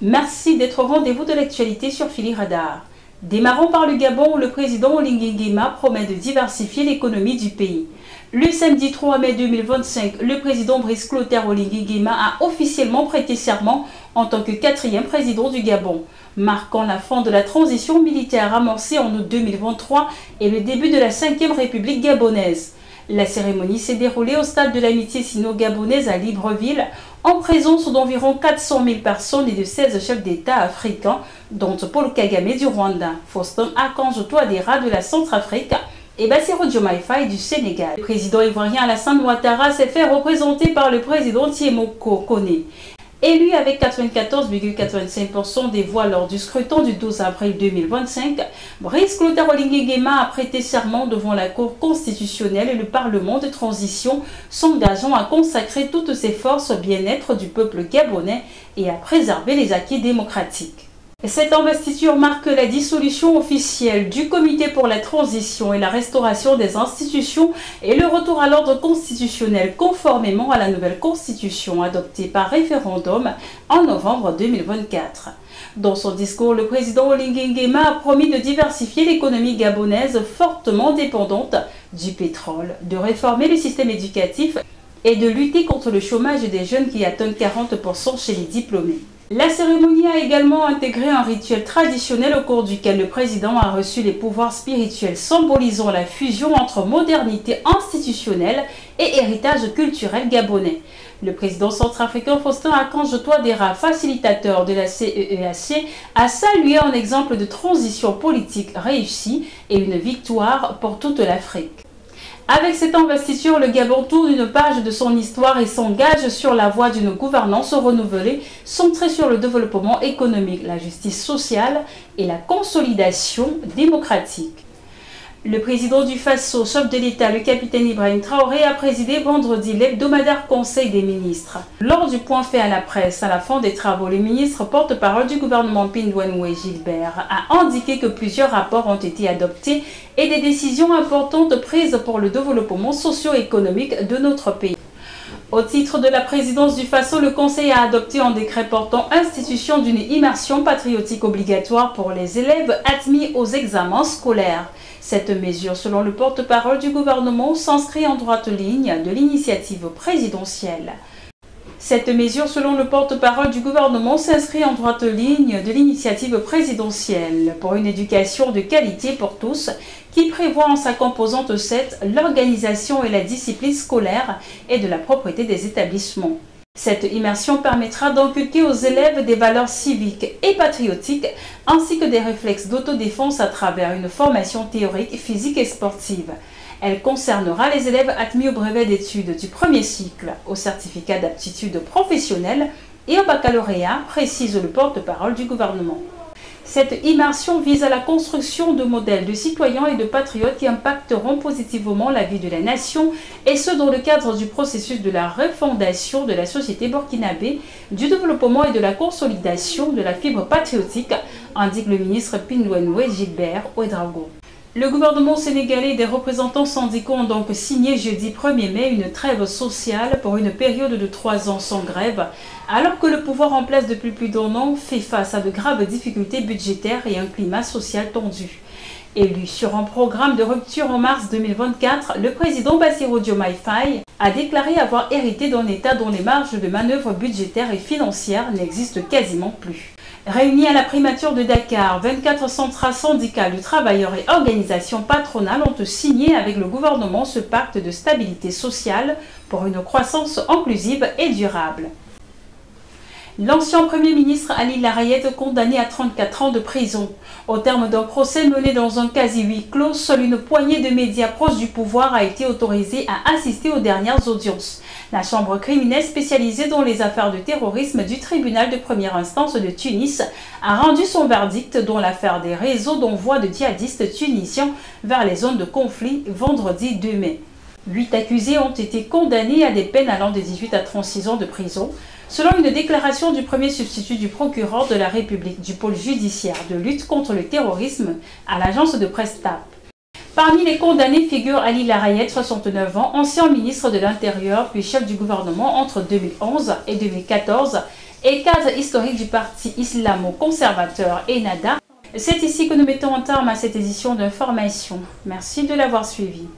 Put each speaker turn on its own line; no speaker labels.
Merci d'être au rendez-vous de l'actualité sur Fili Radar. Démarrons par le Gabon où le président Oligui Nguema promet de diversifier l'économie du pays. Le samedi 3 mai 2025, le président Brice Clotaire Oligui Nguema a officiellement prêté serment en tant que 4e président du Gabon, marquant la fin de la transition militaire amorcée en août 2023 et le début de la 5e République gabonaise. La cérémonie s'est déroulée au stade de l'amitié sino-gabonaise à Libreville, en présence d'environ 400 000 personnes et de 16 chefs d'État africains, dont Paul Kagame du Rwanda, Faustin Archange Touadéra de la Centrafrique et Bassirou Diomaye Faye du Sénégal. Le président ivoirien Alassane Ouattara s'est fait représenter par le président Thiemoko Kone. Élu avec 94,85% des voix lors du scrutin du 12 avril 2025, Brice Clotaire Oligui Nguema a prêté serment devant la Cour constitutionnelle et le Parlement de transition, s'engageant à consacrer toutes ses forces au bien-être du peuple gabonais et à préserver les acquis démocratiques. Cette investiture marque la dissolution officielle du Comité pour la transition et la restauration des institutions et le retour à l'ordre constitutionnel conformément à la nouvelle constitution adoptée par référendum en novembre 2024. Dans son discours, le président Oligui Nguema a promis de diversifier l'économie gabonaise fortement dépendante du pétrole, de réformer le système éducatif et de lutter contre le chômage des jeunes qui atteint 40% chez les diplômés. La cérémonie a également intégré un rituel traditionnel au cours duquel le président a reçu les pouvoirs spirituels symbolisant la fusion entre modernité institutionnelle et héritage culturel gabonais. Le président centrafricain Faustin Archange Touadéra, facilitateur de la CEEAC, a salué un exemple de transition politique réussie et une victoire pour toute l'Afrique. Avec cette investiture, le Gabon tourne une page de son histoire et s'engage sur la voie d'une gouvernance renouvelée, centrée sur le développement économique, la justice sociale et la consolidation démocratique. Le président du Faso, chef de l'État, le capitaine Ibrahim Traoré, a présidé vendredi l'hebdomadaire Conseil des ministres. Lors du point fait à la presse à la fin des travaux, le ministre porte-parole du gouvernement Pindouanoué Gilbert a indiqué que plusieurs rapports ont été adoptés et des décisions importantes prises pour le développement socio-économique de notre pays. Au titre de la présidence du Faso, le Conseil a adopté un décret portant institution d'une immersion patriotique obligatoire pour les élèves admis aux examens scolaires. Cette mesure, selon le porte-parole du gouvernement, s'inscrit en droite ligne de l'initiative présidentielle. Cette mesure, selon le porte-parole du gouvernement, s'inscrit en droite ligne de l'initiative présidentielle pour une éducation de qualité pour tous, qui prévoit en sa composante 7 l'organisation et la discipline scolaire et de la propreté des établissements. Cette immersion permettra d'inculquer aux élèves des valeurs civiques et patriotiques ainsi que des réflexes d'autodéfense à travers une formation théorique, physique et sportive. Elle concernera les élèves admis au brevet d'études du premier cycle, au certificat d'aptitude professionnelle et au baccalauréat, précise le porte-parole du gouvernement. Cette immersion vise à la construction de modèles de citoyens et de patriotes qui impacteront positivement la vie de la nation, et ce dans le cadre du processus de la refondation de la société burkinabé, du développement et de la consolidation de la fibre patriotique, indique le ministre Pindouanoué Gilbert Ouedraogo. Le gouvernement sénégalais et des représentants syndicaux ont donc signé jeudi 1er mai une trêve sociale pour une période de 3 ans sans grève, alors que le pouvoir en place depuis plus d'1 an fait face à de graves difficultés budgétaires et un climat social tendu. Élu sur un programme de rupture en mars 2024, le président Bassirou Diomaye Faye a déclaré avoir hérité d'un État dont les marges de manœuvre budgétaires et financières n'existent quasiment plus. Réunis à la primature de Dakar, 24 centrales syndicales de travailleurs et organisations patronales ont signé avec le gouvernement ce pacte de stabilité sociale pour une croissance inclusive et durable. L'ancien Premier ministre Ali Larayet, condamné à 34 ans de prison. Au terme d'un procès mené dans un quasi-huis clos, seule une poignée de médias proches du pouvoir a été autorisée à assister aux dernières audiences. La chambre criminelle spécialisée dans les affaires de terrorisme du tribunal de première instance de Tunis a rendu son verdict dans l'affaire des réseaux d'envoi de djihadistes tunisiens vers les zones de conflit vendredi 2 mai. 8 accusés ont été condamnés à des peines allant de 18 à 36 ans de prison, selon une déclaration du premier substitut du procureur de la République du pôle judiciaire de lutte contre le terrorisme à l'agence de presse TAP. Parmi les condamnés figure Ali Larayet, 69 ans, ancien ministre de l'Intérieur puis chef du gouvernement entre 2011 et 2014, et cadre historique du parti islamo-conservateur ENNAHDA. C'est ici que nous mettons en terme à cette édition d'information. Merci de l'avoir suivi.